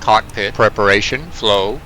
Cockpit preparation flow.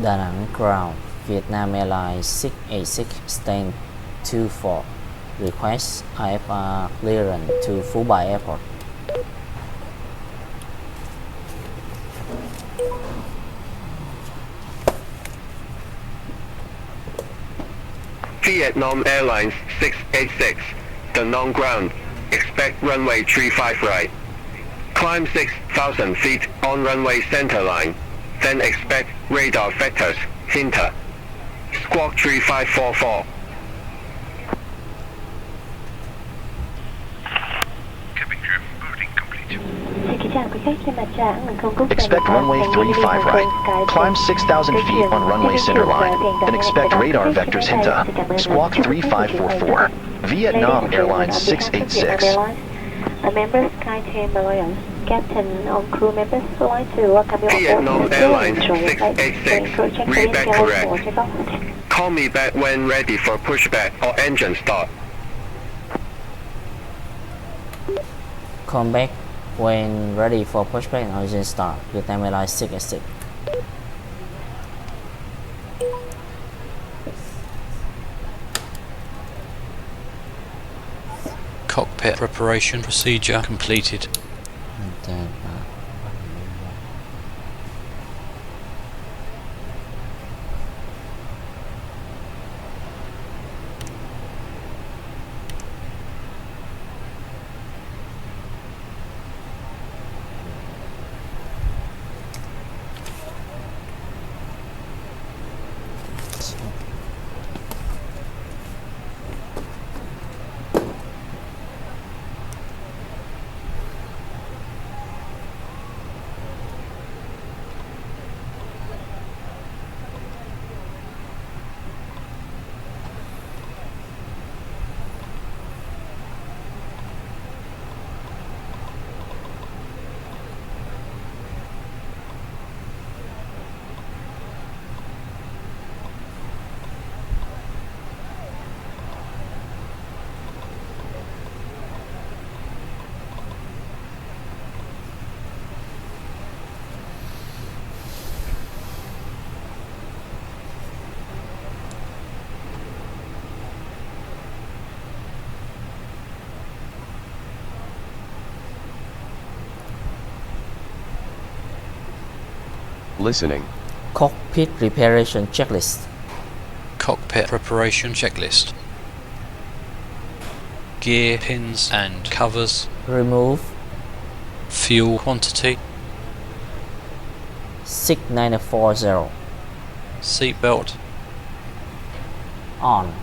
Da Nang ground, Vietnam Airlines 686 stand 24. Request IFR clearance to Phu Bai Airport. Vietnam Airlines 686, Da Nang ground, expect runway 35 right. Climb 6,000 feet on runway center line, then expect radar vectors, hinter. Squawk 3544. Cabin crew, boarding complete. Expect runway 35 right. Climb 6,000 feet on runway center line. Then expect radar vectors hinta. Squawk 3544. Vietnam Airlines 686. Members SkyTeam Alliance, Captain, all crew members would like to welcome you Vietnam Airlines 686, read back correct. Call me back when ready for pushback or engine start. Come back when ready for pushback and engine start. Vietnam Airlines 686. Cockpit preparation procedure completed. And then, Listening. cockpit preparation checklist. Cockpit preparation checklist. Gear pins and covers. Remove Fuel quantity. 6940. Seatbelt. On.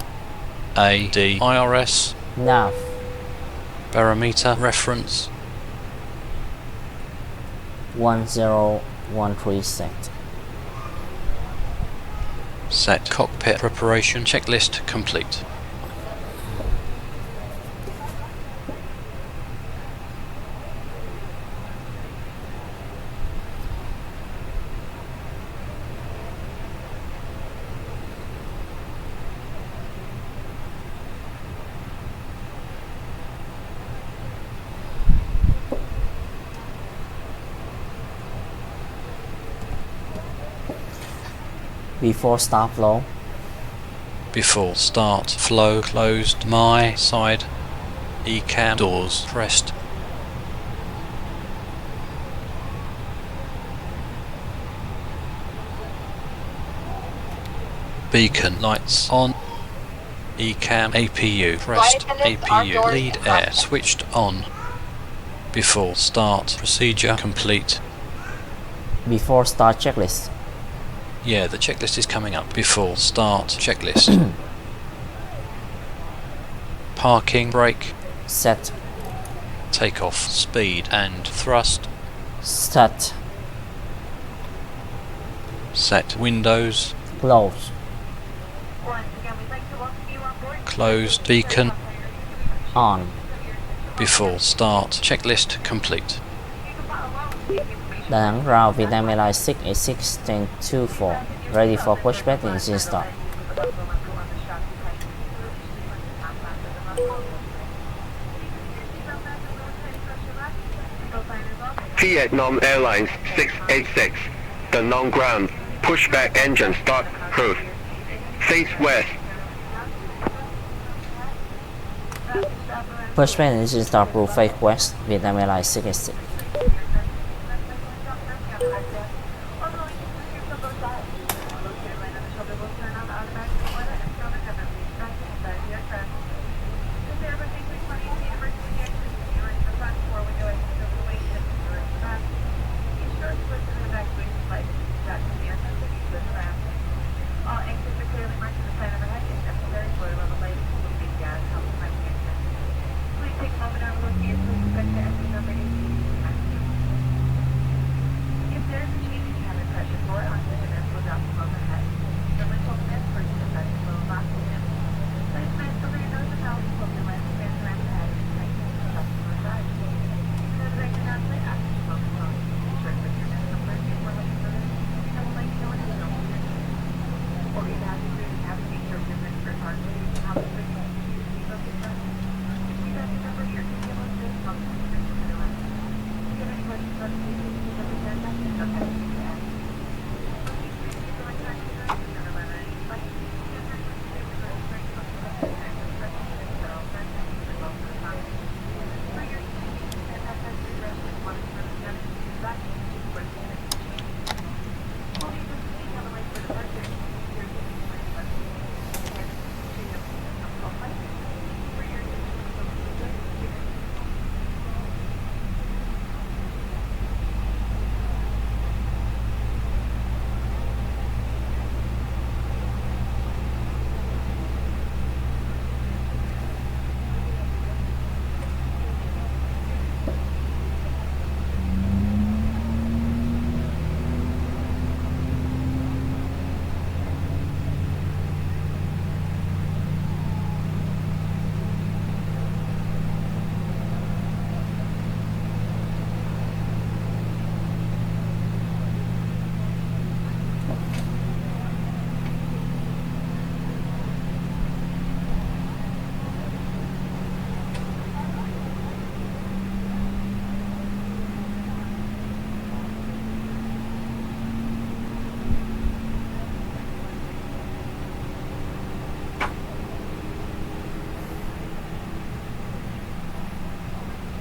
ADIRS. Nav. Barometer reference. 1013 set. Set. Cockpit preparation checklist complete. Before start flow. Before start flow closed. My side. ECAM doors pressed. Beacon lights on. ECAM APU pressed. APU lead air switched on. Before start procedure complete. Before start checklist. Yeah, the checklist is coming up. Before start checklist. Parking brake. Set. Takeoff speed and thrust. Start. Set windows. Close. Closed beacon. On. Before start checklist complete. Đà Nẵng route Vietnam Airlines 686 stand 24. Ready for pushback and engine start. Vietnam Airlines 686, the non-ground, pushback engine start, proof. Face west. Pushback and engine start proof face west. Vietnam Airlines 686.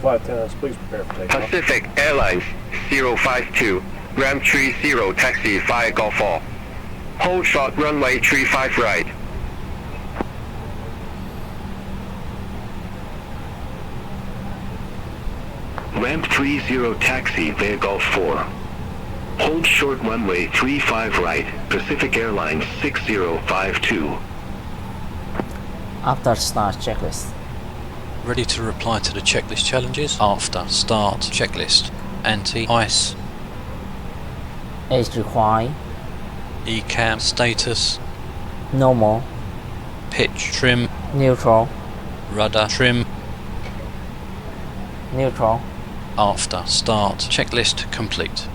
Flight attendants, please prepare for takeoff. Pacific Airlines 052, Ram 30 taxi 5 Golf 4. Hold short runway 35 right. Ramp 30 taxi via Golf 4. Hold short runway 35 right, Pacific Airlines 6052. After start checklist. Ready to reply to the checklist challenges after start checklist. Anti-ice, Age required. ECAM status, Normal. pitch trim, Neutral. rudder trim. Neutral. After start checklist complete.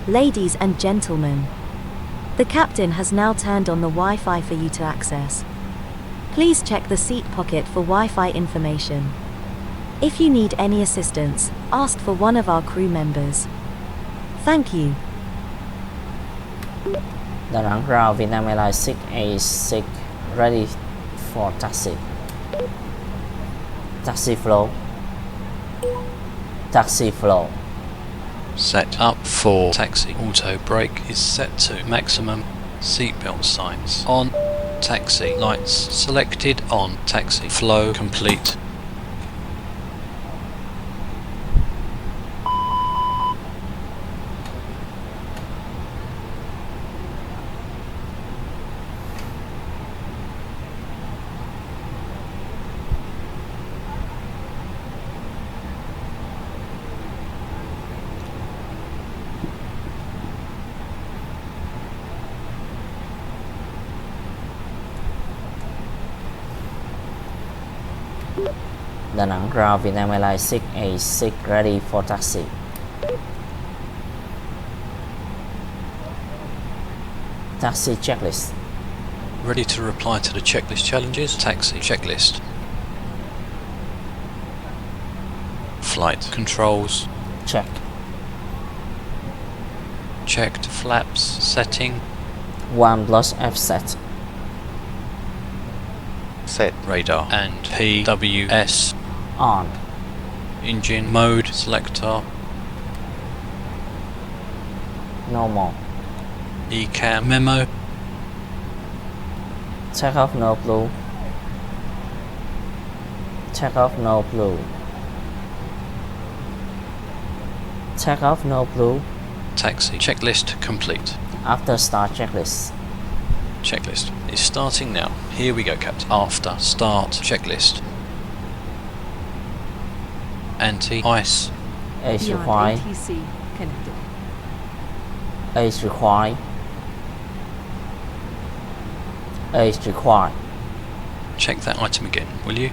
Ladies and gentlemen, the captain has now turned on the Wi-Fi for you to access. Please check the seat pocket for Wi-Fi information. If you need any assistance, ask for one of our crew members. Thank you. Đà Nẵng ground Vietnam Airlines 6A6 ready for taxi. Taxi flow. Taxi flow. Set up for taxi. Auto brake is set to maximum. Seatbelt signs on. Taxi lights selected on. Taxi flow complete. Đà Nẵng ground Vietnam Airlines 6A6 ready for taxi. Taxi checklist. Ready to reply to the checklist challenges. Taxi checklist. Flight controls. Check. Checked flaps setting. 1 plus F set. Set. Radar and PWS. On. Engine mode selector. Normal. ECAM memo. Take off no blue. Take off no blue. Take off no blue. Taxi checklist complete. After start checklist. Checklist is starting now. Here we go, Captain. After start checklist. Anti-ice. H Beyond required. ATC connected. H required. H required. Check that item again, will you?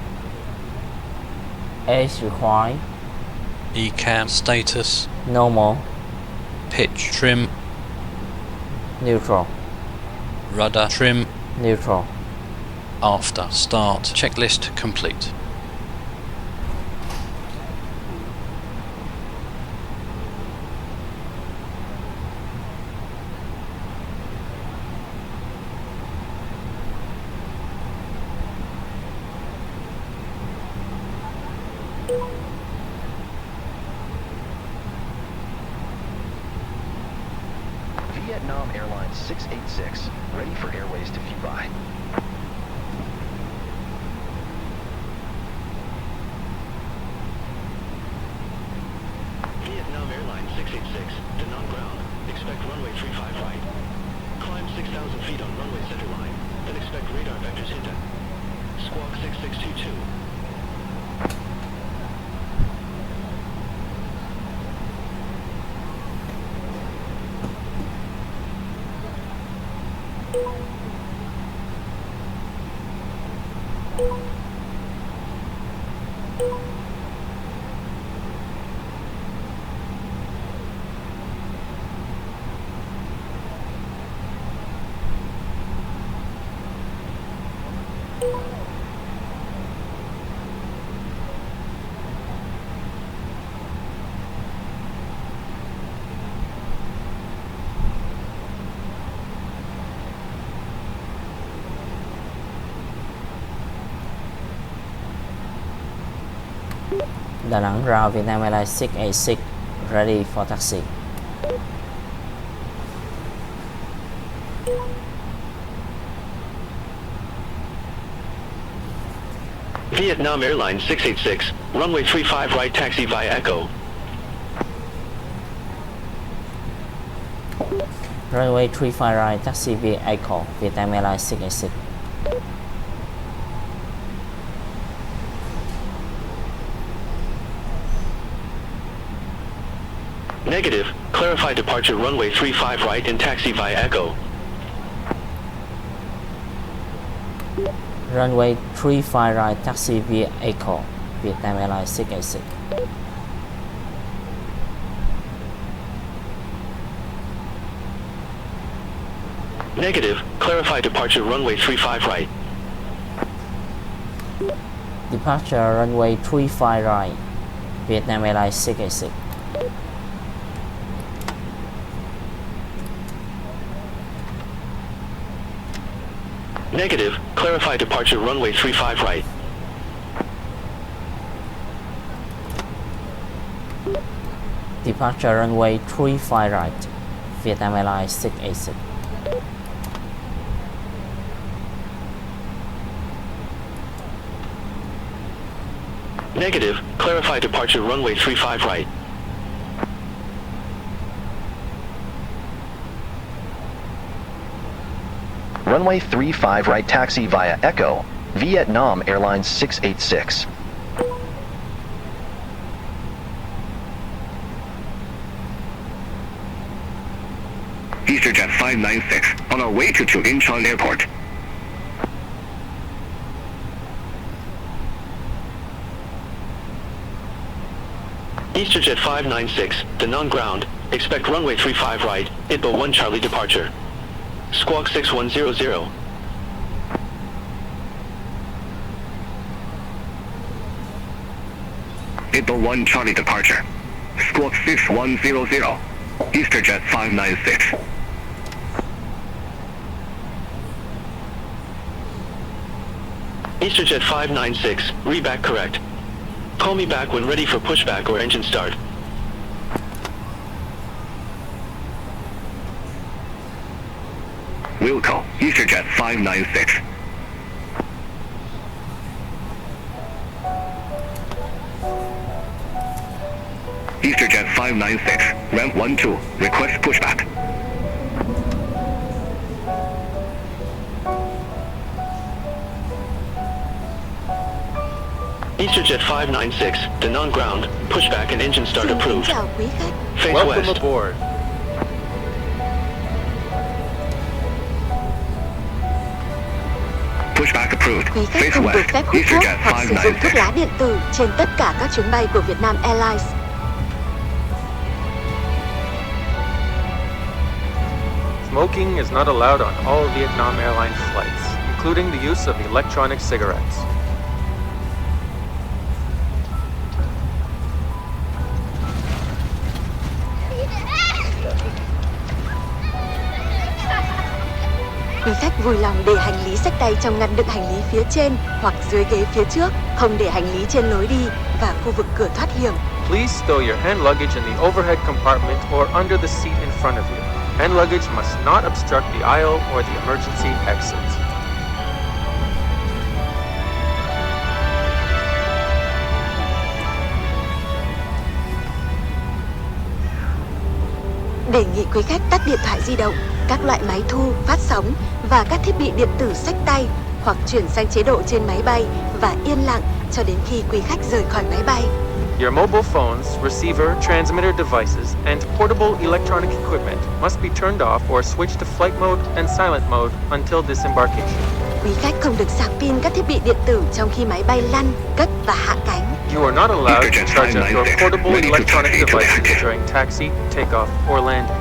H required. ECAM status. Normal. Pitch trim. Neutral. Rudder trim. Neutral. After start. Checklist complete. Vietnam Airlines 686, ready for airways to Phubai. Vietnam Airlines 686, to non-ground. Expect runway 35 right. Climb 6,000 feet on runway center line, then expect radar vectors hinted. Squawk 6622. Đà Nẵng ground Vietnam Airlines 686, ready for taxi. Vietnam Airlines 686, runway 35 right, taxi via Echo. Runway 35 right, taxi via Echo, Vietnam Airlines 686. Negative, clarify departure runway 35 right and taxi via Echo. Runway 35 right, taxi via Echo, Vietnam Airlines 686. Negative, clarify departure runway 35 right. Departure runway 35 right, Vietnam Airlines 686. Negative, clarify departure runway 35 right. Departure runway 35 right, Vietnam Airlines 686. Negative, clarify departure runway 35 right. Runway 35 right, taxi via Echo, Vietnam Airlines 686. EasterJet 596, on our way to Incheon Airport. EasterJet 596, to non-ground, expect runway 35 right, Itbo 1 Charlie departure. Squawk 6100. Itbo 1 Charlie departure. Squawk 6100. EasterJet 596. EasterJet 596, reback correct. Call me back when ready for pushback or engine start. Wilco, EasterJet 596. EasterJet 596, ramp 12, request pushback. EasterJet 596, the non-ground, pushback and engine start Xin kính approved. chào quý khách. Face Welcome west. aboard. Pushback approved. Quý khách Face không được west. phép hút thuốc EasterJet hoặc sử dụng thuốc 596. lá điện tử trên tất cả các chuyến bay của Vietnam Airlines. Smoking is not allowed on all Vietnam Airlines flights, including the use of electronic cigarettes. Quý khách vui lòng để hành lý xách tay trong ngăn đựng hành lý phía trên hoặc dưới ghế phía trước, không để hành lý trên lối đi và khu vực cửa thoát hiểm. Please stow your hand luggage in the overhead compartment or under the seat in front of you. Hand luggage must not obstruct the aisle or the emergency exit. Đề nghị quý khách tắt điện thoại di động, các loại máy thu, phát sóng và các thiết bị điện tử xách tay hoặc chuyển sang chế độ trên máy bay và yên lặng cho đến khi quý khách rời khỏi máy bay. Your mobile phones, receiver, transmitter devices, and portable electronic equipment must be turned off or switched to flight mode and silent mode until disembarkation. Quý khách không được sạc pin các thiết bị điện tử trong khi máy bay lăn, cất và hạ cánh. You are not allowed to charge up your portable electronic devices during taxi, takeoff, or landing.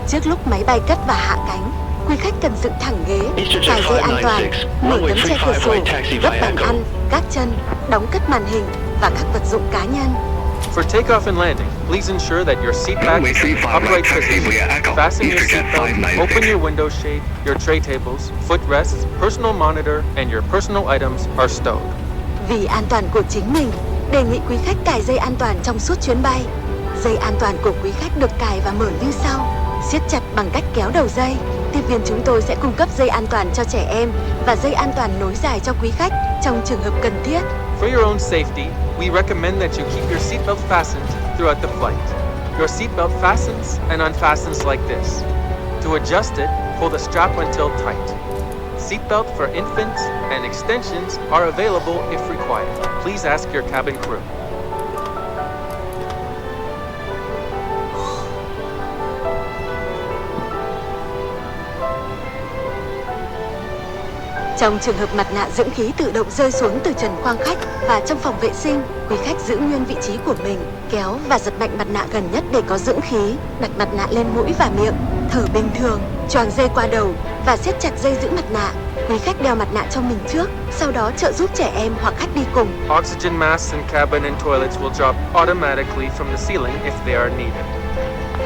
Trước lúc máy bay cất và hạ cánh, quý khách cần dựng thẳng ghế, cài dây an toàn, mở tấm che cửa sổ, gấp bàn ăn, gác chân, đóng cất màn hình và các vật dụng cá nhân. For takeoff and landing, please ensure that your seat back is in upright position. Fasten your seatbelt, open your window shade, your tray tables, footrests, personal monitor, and your personal items are stowed. Vì an toàn của chính mình, đề nghị quý khách cài dây an toàn trong suốt chuyến bay. Dây an toàn của quý khách được cài và mở như sau: siết chặt bằng cách kéo đầu dây. Tiếp viên chúng tôi sẽ cung cấp dây an toàn cho trẻ em và dây an toàn nối dài cho quý khách trong trường hợp cần thiết. For your own safety, we recommend that you keep your seatbelt fastened throughout the flight. Your seatbelt fastens and unfastens like this. To adjust it, pull the strap until tight. Seatbelt for infants and extensions are available if required. Please ask your cabin crew. Trong trường hợp mặt nạ dưỡng khí tự động rơi xuống từ trần khoang khách và trong phòng vệ sinh, quý khách giữ nguyên vị trí của mình, kéo và giật mạnh mặt nạ gần nhất để có dưỡng khí, đặt mặt nạ lên mũi và miệng, thở bình thường, choàng dây qua đầu và siết chặt dây giữ mặt nạ. Quý khách đeo mặt nạ cho mình trước, sau đó trợ giúp trẻ em hoặc khách đi cùng. Oxygen masks in cabin and toilets will drop automatically from the ceiling if they are needed.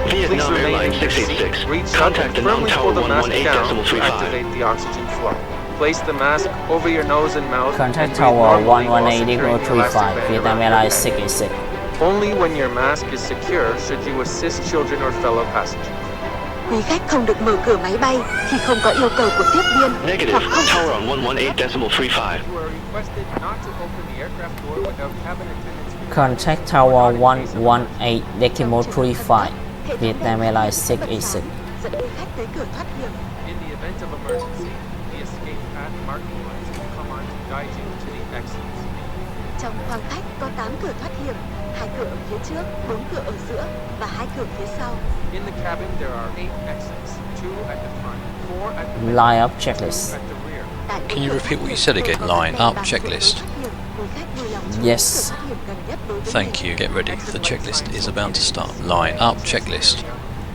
Please Vietnam remain in Airlines your seat, 686. reach up Contact and the firmly non-tower pull the mask down to 118.35. activate the oxygen flow. Place the mask over your nose and mouth. Contact and breathe Tower normally while securing the elastic 118.35, band Vietnam around Airlines your neck. 686. Only when your mask is secure should you assist children or fellow passengers. Quý khách không được mở cửa máy bay khi không có yêu cầu của tiếp viên Negative. hoặc không. Tower on 118.35. You are requested not to open the aircraft door without cabin attendants. Contact Tower 118.35, Vietnam Airlines 686. Dẫn quý khách tới cửa thoát hiểm. In the event of emergency, the escape path marking lights will come on to guide you to the exits. Trong khoang khách có 8 cửa thoát hiểm, 2 cửa ở phía trước, 4 cửa ở giữa và 2 cửa phía sau. In the cabin, there are 8 exits, 2 at the front, 4 at the middle, Line up and checklist. 2 at the rear. Tại Can you cửa repeat what you thoát said hiểm again? có Line 8 up cửa checklist. thoát hiểm. Quý khách vui lòng chọn Yes. cửa thoát hiểm gần nhất đối với Thank mình. you. Get ready. The checklist is about to start. Line up checklist.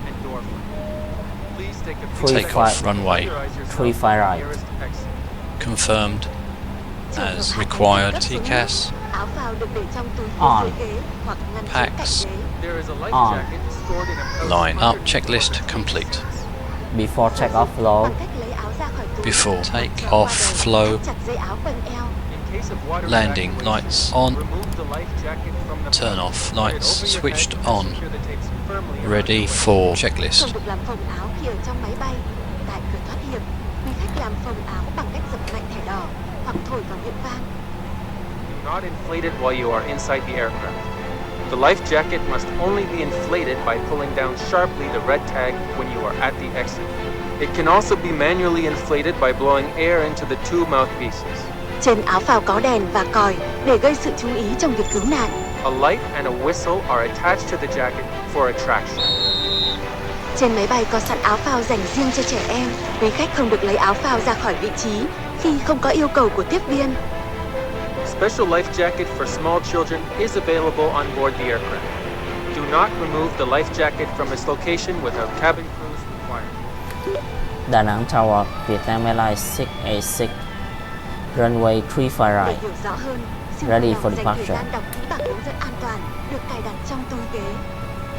And door front. Please take a Take few off seconds to runway. familiarize yourself 35 with the right. nearest exit. Confirmed Trường hợp as hạ cánh required. cấp xuống TCAS. nước, áo phao được để trong túi phía On. dưới ghế hoặc ngăn dưới Packs. cạnh ghế. There is a life On. jacket stored in a pouch Line up underneath checklist the complete. Before takeoff flow, Bằng cách lấy áo ra khỏi túi, Before hoặc take kéo qua off đầu, flow. thắt chặt dây áo quanh eo. In case of water Landing evacuation, lights on. remove the life jacket from the Turn pouch. off Put it lights over your switched head and on. secure the tapes firmly around Ready your waist. for checklist. Không được làm phồng áo khi ở trong máy bay. Tại cửa thoát hiểm, quý khách làm phồng áo bằng cách dập mạnh thẻ đỏ hoặc thổi vào miệng vang. Do not inflate it while you are inside the aircraft. The life jacket must only be inflated by pulling down sharply the red tag when you are at the exit. It can also be manually inflated by blowing air into the two mouthpieces. Trên áo phao có đèn và còi để gây sự chú ý trong việc cứu nạn. A light and a whistle are attached to the jacket for attraction. Trên máy bay có sẵn áo phao dành riêng cho trẻ em. Quý khách không được lấy áo phao ra khỏi vị trí khi không có yêu cầu của tiếp viên. Special life jacket for small children is available on board the aircraft. Do not remove the life jacket from its location without cabin crews required. Đà Nẵng Tower, Vietnam Airlines 686, runway 35 Để right. hiểu rõ hơn, siêu Ready tàu for dành thời departure. gian đọc kỹ bảng hướng dẫn an toàn được cài đặt trong túi ghế.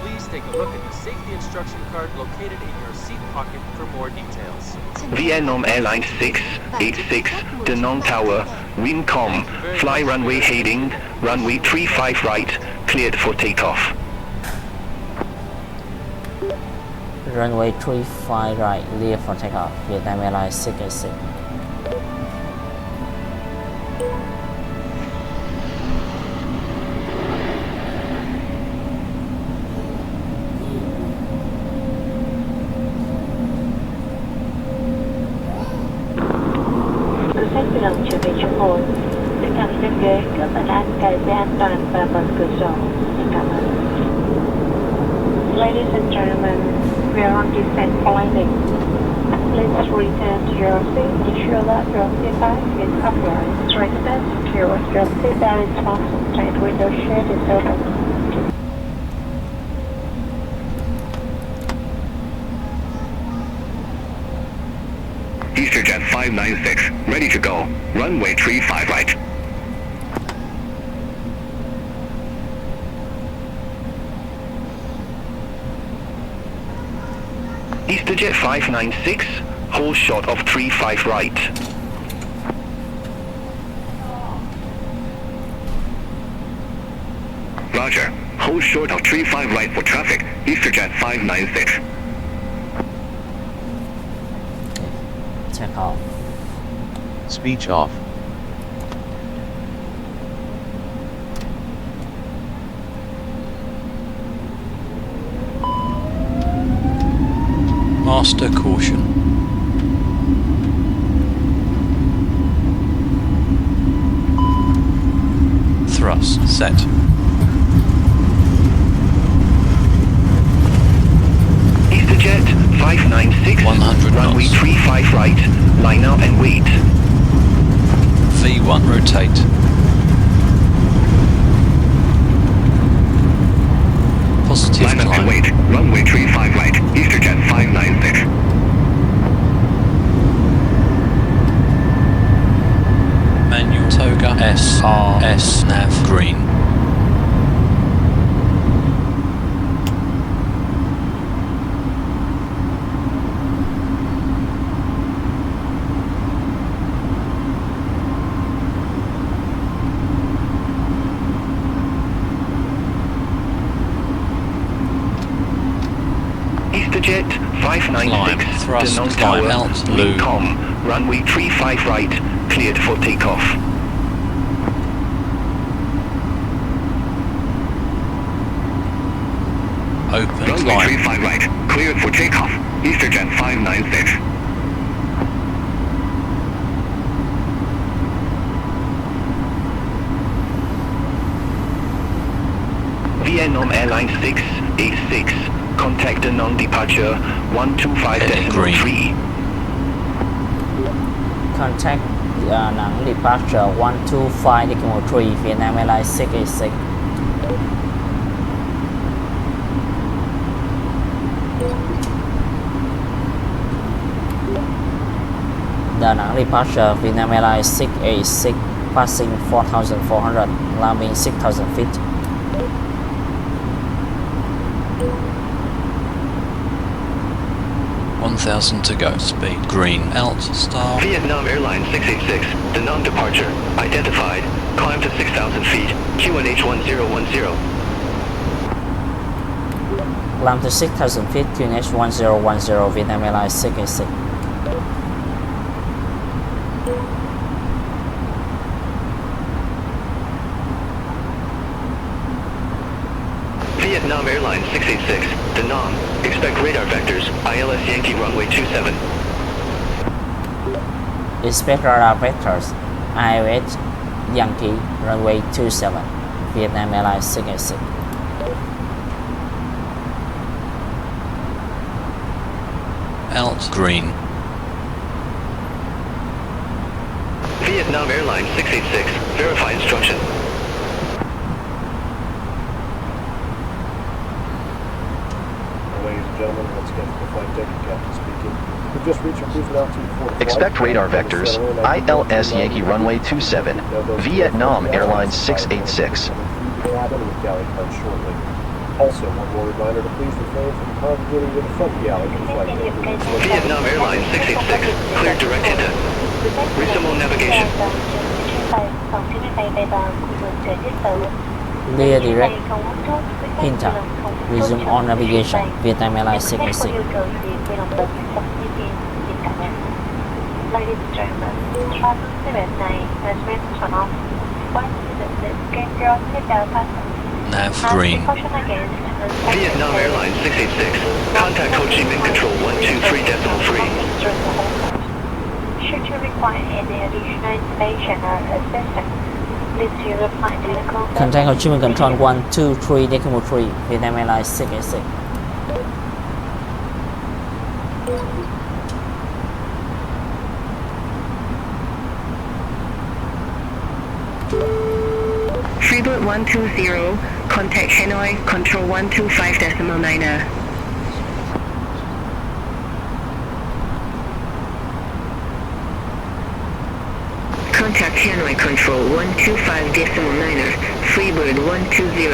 Please take a look at the safety instruction card located in your seat pocket for more details. Vietnam Airlines 686, Da Nang Tower, Wincom, fly runway heading, runway 35 right, cleared for takeoff. Runway 35 right, clear for takeoff. Vietnam Airlines 686. Quý khách vui lòng trở về chỗ ngồi, giữ thẳng lên ghế, cất bàn ăn, cài dây an toàn và mở cửa sổ. Xin cảm ơn. Ladies and gentlemen, we are on descent for landing. Please return to your seat. Ensure that your seat back is upright, straight and secure. Your seat belt is fastened and window shade is open. EasterJet 596, ready to go. Runway 35 right. EasterJet 596, hold short of 35 right. Roger, hold short of 35 right for traffic. EasterJet 596. Check off. Speech off. Master caution. Thrust set. EasterJet 596, 100 runway knots. 35 right, line out and wait. V1 rotate. Positive Line up and climb. wait, runway 35 right, EasterJet 596. Manual toga SRS nav green. EasterJet 596, Climb, thrust, Da Nang climb, Tower, alt, loop. Wincom, runway 35 right, cleared for takeoff. Open Runway climb. 35 right, cleared for takeoff. EasterJet 596. Vietnam Airlines 686, contact Da Nang departure Heading green. 125.3. Contact Đà Nẵng departure 125.3, Vietnam Airlines 686. Đà Nẵng departure, Vietnam Airlines 686, passing 4,400, landing 6,000 feet. $1,000 to go. Speed green. Alt star. Vietnam Airlines 686, Da Nang departure, identified, climb to 6,000 feet, QNH 1010. Climb to 6,000 feet, QNH 1010, Vietnam Airlines 686. Vietnam Airlines 686, Da Nang, expect radar vectors, ILS Yankee runway 27. Expect radar vectors, iOS Yankee runway 27 Vietnam Airlines 686. Out green. Vietnam Airlines 686, verify instruction. Ladies and gentlemen, once again from the flight deck, Captain speaking. We've just reached our cruising altitude for the flight. Expect radar vectors, ILS Yankee runway 27, Vietnam Airlines 686. The cabin with galley cards shortly. Also, one more reminder to please refrain from congregating with the front galley of the flight deck. Vietnam Airlines 686, clear direct enter. Resume navigation. Clear direct enter. Resume on navigation. Vietnam Airlines 686. Ladies and gentlemen, travel today has been turned off. Once you get your seatbelt fastened. Nav green. Vietnam Airlines 686, contact Ho Chi Minh Control 123.3. Should you require any additional information or assistance, please use the flight vehicle. Contact Ho Chi Minh Control 123.3 Vietnam Airlines 686. Freeboot 120, contact Hanoi, control 125.9er. Contact Hanoi, control 125.9er, Freeboot 120.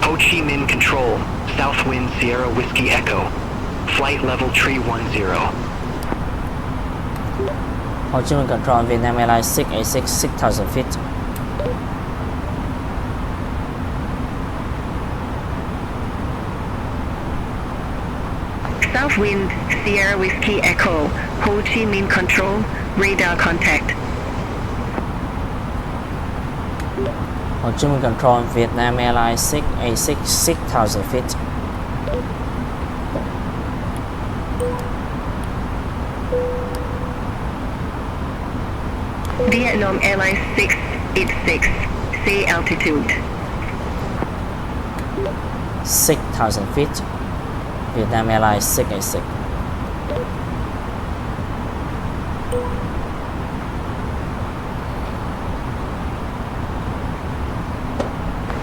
Ho Chi Minh Control, South Wind Sierra Whiskey Echo. Flight level 310. Ho Chi Minh Control Vietnam Airlines 686 6,000 feet. Southwind Sierra Whiskey Echo, Ho Chi Minh Control, radar contact. Ho Chi Minh Control Vietnam Airlines 686 6,000 feet. Vietnam Airlines 686, say altitude. 6,000 feet. Vietnam Airlines 686.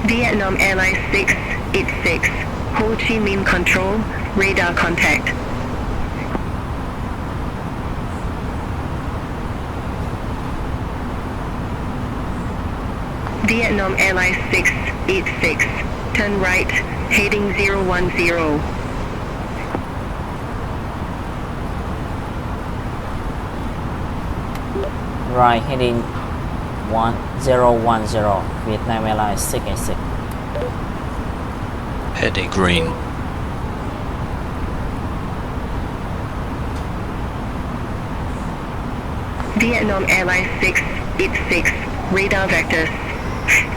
Vietnam Airlines 686, Ho Chi Minh Control, radar contact. Vietnam Airlines 686, turn right, heading 010. Right heading 1010 Vietnam Airlines 686. Heading green. Vietnam Airlines 686, radar vectors.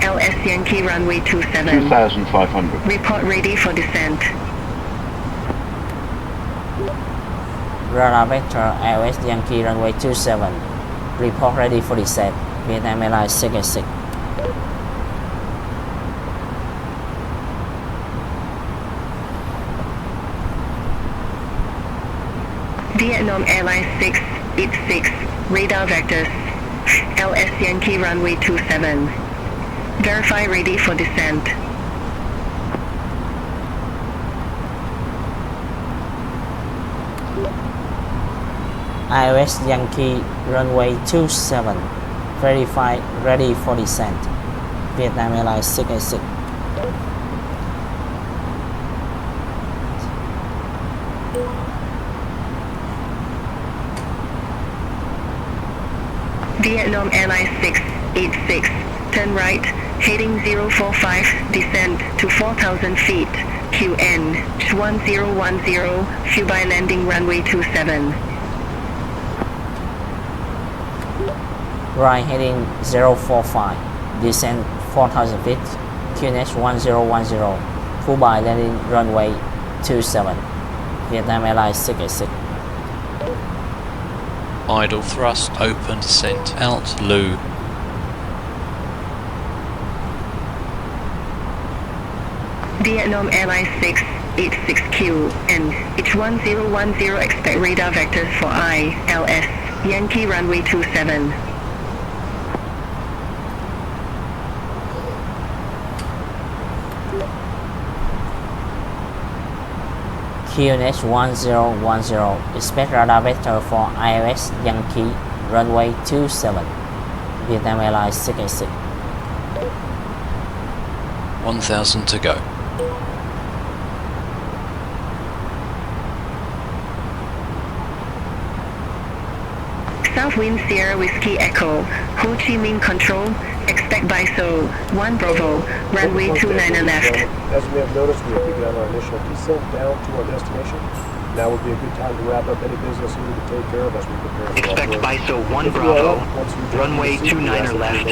LS Yankee runway 27. 2,500. Report ready for descent. Radar vector LS Yankee runway 27. Report ready for descent. Vietnam Airlines 686. Vietnam Airlines 686, radar vectors. LS Yankee runway 27. Verify ready for descent. iOS Yankee runway 27. Verify ready for descent. Vietnam Airlines 686. Vietnam Airlines 686, turn right, heading 045, descent to 4,000 feet, QN 1010, fuel by landing runway 27. Right heading 045, descent 4,000 feet, QNH 1010, full by landing runway 27, Vietnam Airlines 686. Idle thrust, open, descent, alt, loo. Vietnam Airlines 686Q and H1010 expect radar vectors for ILS, Yankee runway 27. QNH 1010, expect radar vector for ILS Yankee runway 27, Vietnam Airlines 686. 1000 to go. Southwind Sierra Whiskey Echo, Ho Chi Minh Control, expect BISO 1 Bravo, runway 29 left. As you may have noticed, we have begun our initial descent down to our destination. Now would be a good time to wrap up any business you need to take care of as we prepare for Expect off-road. BISO 1 Bravo, runway 29 left,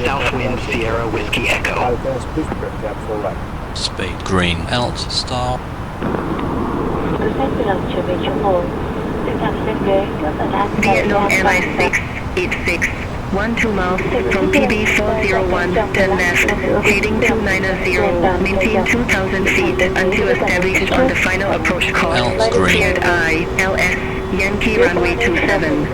Southwind Sierra Whiskey Echo. Pilot fans, please prepare to cap full right. Speed green, alt, star. Vietnam Airlines 686, 12 miles from PB 401, turn left, heading 290, maintain 2,000 feet until established on the final approach course. Alt green. Cleared ILS, Yankee runway 27.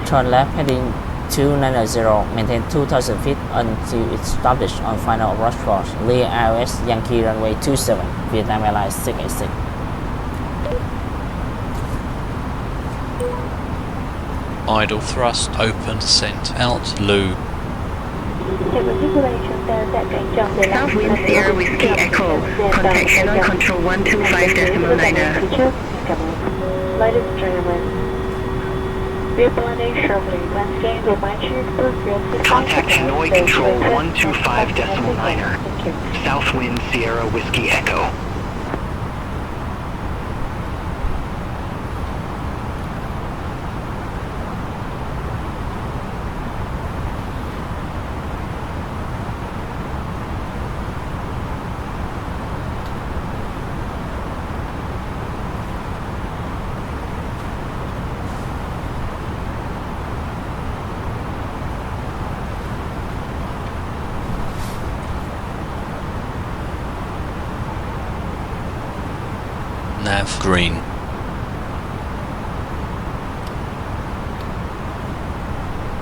Turn left heading 290, maintain 2,000 feet until established on final approach course. Clear ILS Yankee runway 27, Vietnam Airlines 686. Idle thrust, open, descent, alt, loo. Southwind Sierra Whiskey Echo, contact Hanoi Control 125.9er. Ladies and gentlemen, we planning shortly. Once again, remind you to book your seat. Contact Hanoi Control 125.9er, Southwind Sierra Whiskey Echo. Nav green.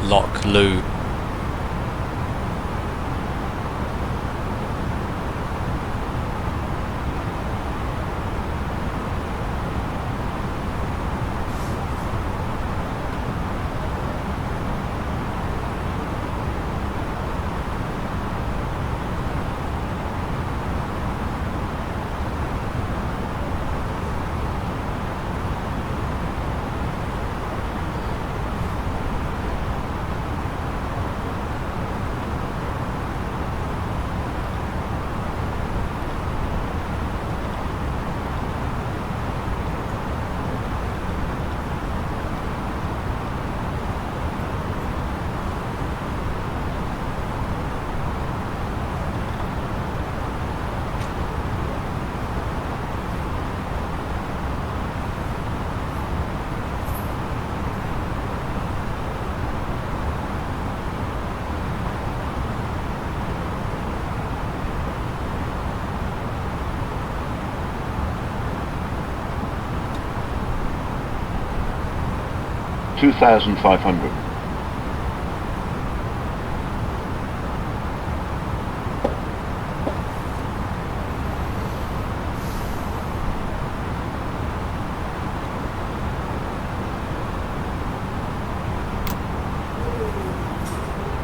Lock loo. $2,500.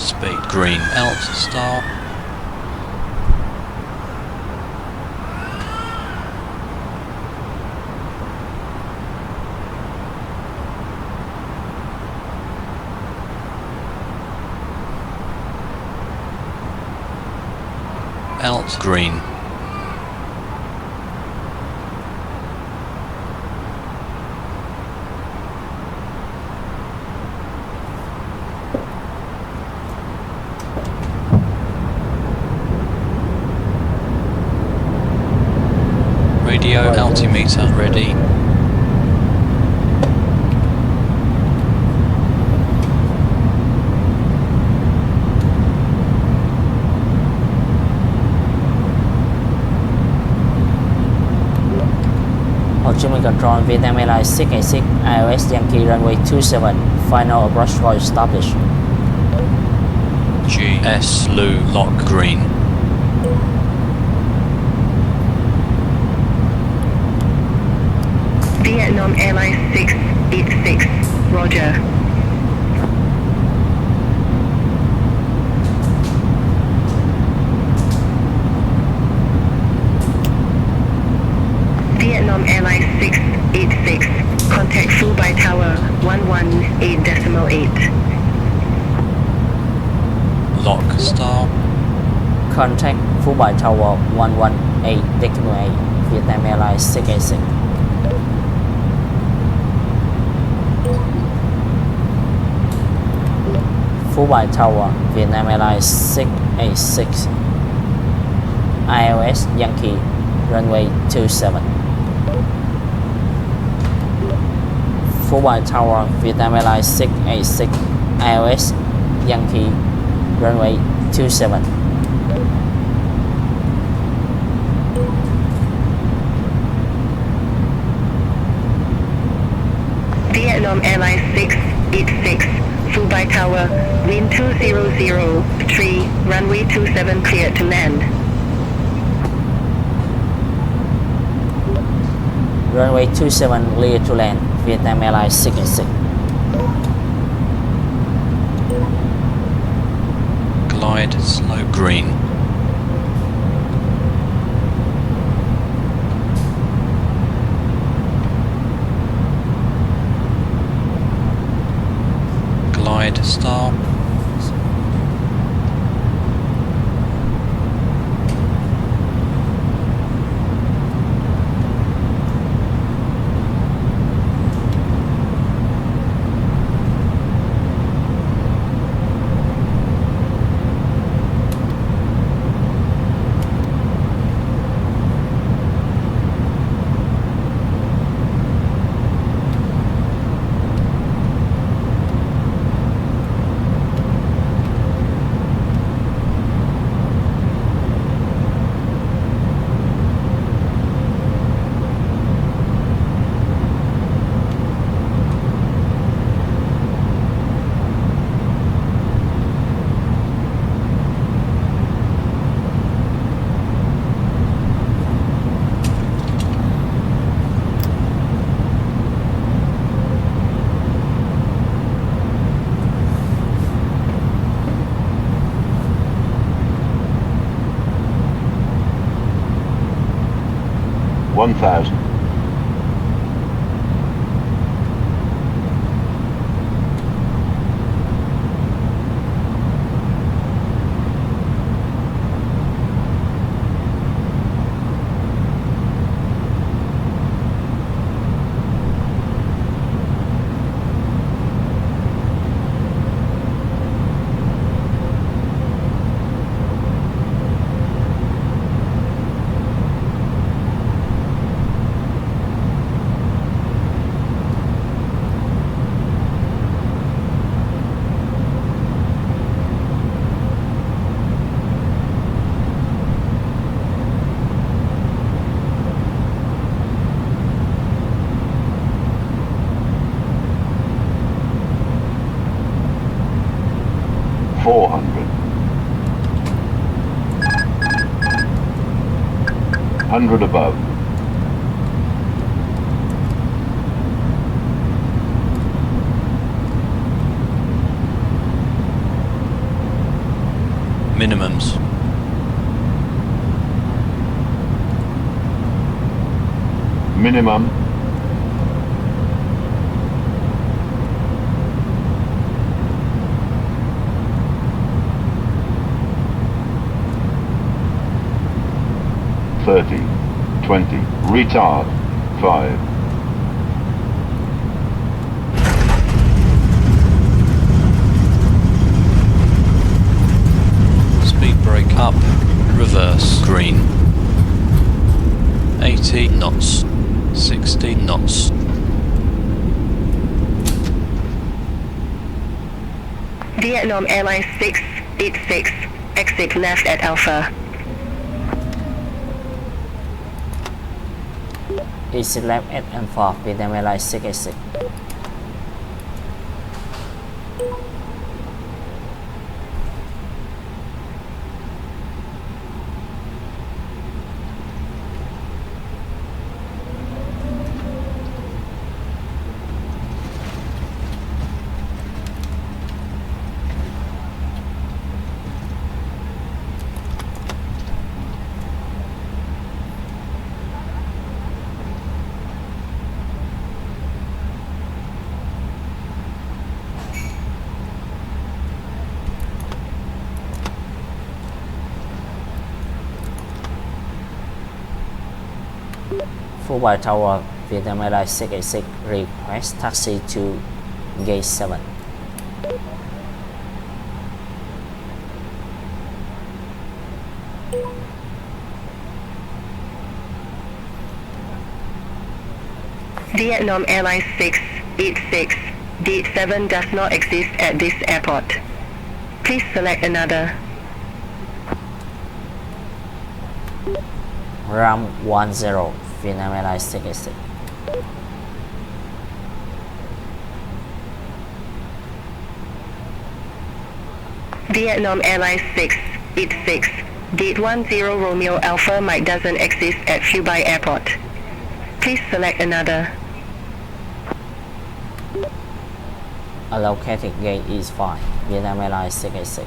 Speed green, alt, star. Alt green. Radio altimeter ready. Ho Chi Minh Control, Vietnam Airlines 686, ILS Yankee runway 27, final approach for established. GS Lu lock green. Vietnam Airlines 686, Roger. Vietnam Airlines 686, contact Fubai Tower 118.8. Lock star. Contact Fubai Tower 118.8, Vietnam Airlines 686. Fubai Tower, Vietnam Airlines 686, ILS Yankee, runway 27. Fubai Tower, Vietnam Airlines 686, ILS Yankee, runway 27. Vietnam Airlines 686, Fubai Tower, wind 2003, runway 27 clear to land. Runway 27 clear to land, Vietnam Airlines 686. Glide slow green. Glide star. One thousand. Hundred above. Minimums. Minimum. $30, $20, retard, 5. Speed brake up, reverse, green. 80 knots. 60 knots. Vietnam Airlines 686, exit left at Alpha. Exit left at Alpha, Vietnam Airlines 686. Fulbright Tower, Vietnam Airlines 686, request taxi to gate 7. Vietnam Airlines 686, gate 7 does not exist at this airport. Please select another. Ram 10, Vietnam Airlines 686. Vietnam Airlines 686, gate 10 Romeo Alpha Mike doesn't exist at Fulbright Airport. Please select another. Allocated gate is 5, Vietnam Airlines 686.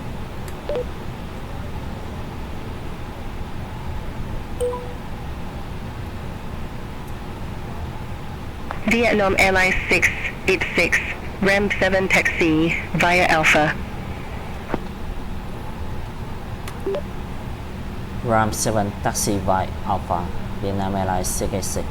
Vietnam Airlines 686, Ram 7 taxi via Alpha. Ram 7 taxi via Alpha, Vietnam Airlines 686.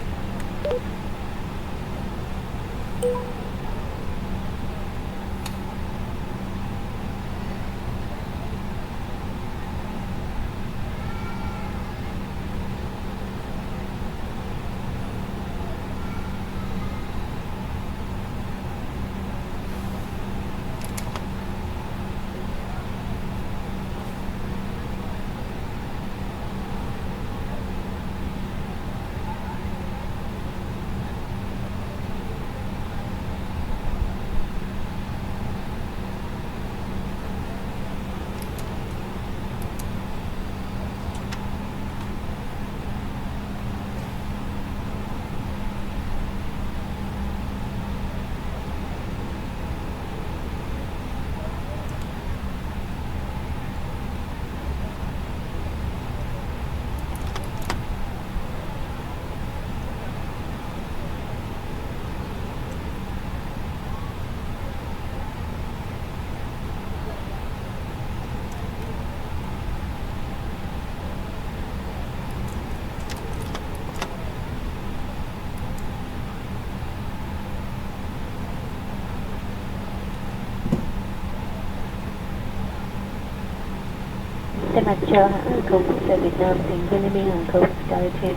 Thay mặt cho hãng hàng không quốc gia Việt Nam, thành viên Liên minh hàng không Skyteam,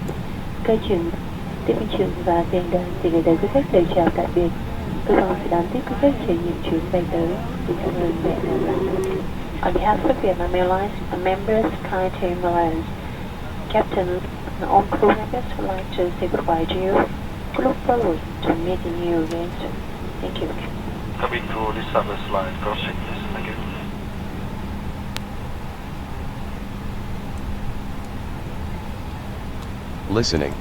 các trường tiếp viên trưởng và phi hành đoàn xin gửi tới quý khách lời chào tạm biệt. Cơ quan sẽ đón tiếp quý khách trên những chuyến bay tới. Xin cảm ơn mẹ Nam. On behalf of Vietnam Airlines, a member of Skyteam Alliance, Captain and all crew members would like to say goodbye to you. We look forward to meeting you again soon. Thank you. Cabin crew, this service line crossing, please. Thank you. Listening.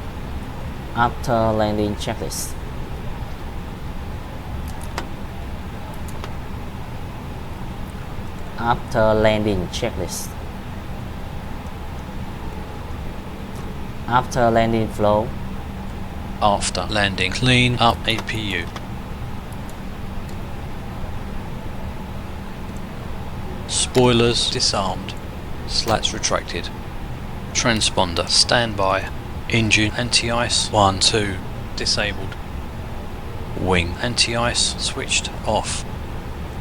After landing checklist. After landing checklist. After landing flow. After landing, clean up APU. Spoilers disarmed. Slats retracted. Transponder standby. Engine anti-ice 1, 2 disabled. Wing anti-ice switched off.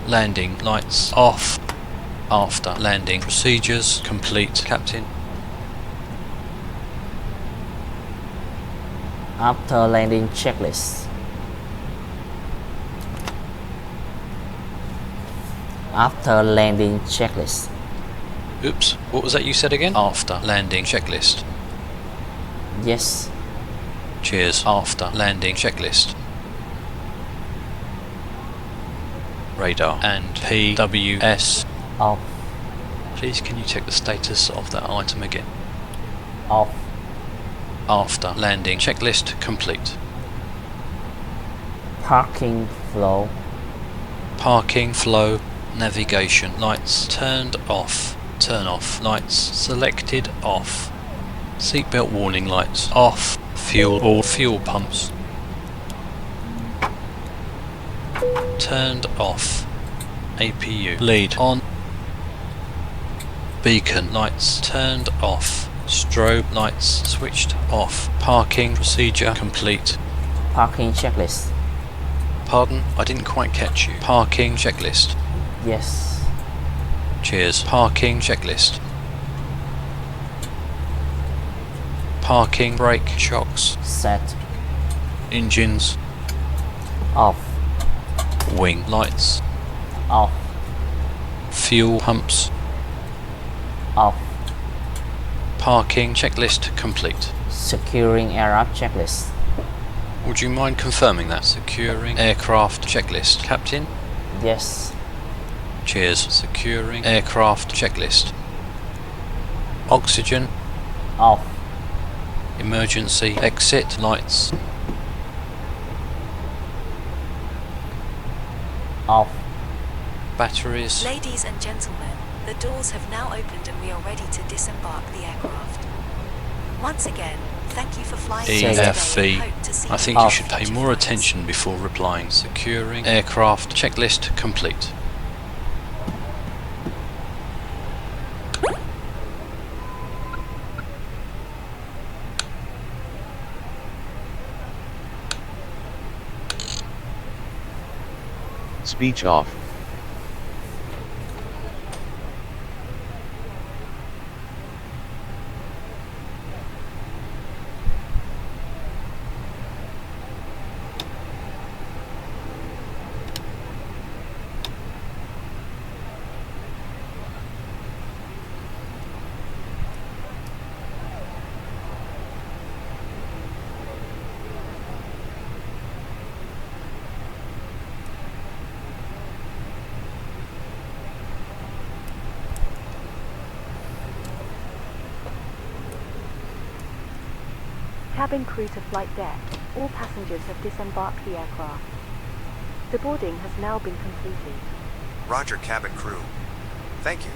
Landing lights off. After landing procedures complete, Captain. After landing checklist. After landing checklist. Oops, what was that you said again? After landing checklist. Yes. Cheers. After landing checklist. Radar and PWS. Off. Please can you check the status of that item again? Off. After landing checklist complete. Parking flow. Parking flow. Navigation lights turned off. Turn off lights selected off. Seatbelt warning lights off. Fuel or fuel pumps turned off. APU lead on. Beacon lights turned off. Strobe lights switched off. Parking procedure complete. Parking checklist. Pardon? I didn't quite catch you. Parking checklist. Yes. Cheers. Parking checklist. Parking brake shocks. Set. Engines. Off. Wing lights. Off. Fuel pumps. Off. Parking checklist complete. Securing aircraft checklist. Would you mind confirming that? Securing aircraft checklist. Captain? Yes. Cheers. Securing aircraft checklist. Oxygen. Off. Emergency exit lights. Off. Batteries. Ladies and gentlemen, the doors have now opened and we are ready to disembark the aircraft. Once again, thank you for flying with us today. Hope to see I think you should pay more attention before replying. Securing aircraft checklist complete. Speech off. Cabin crew to flight deck. All passengers have disembarked the aircraft. The boarding has now been completed. Roger, cabin crew. Thank you.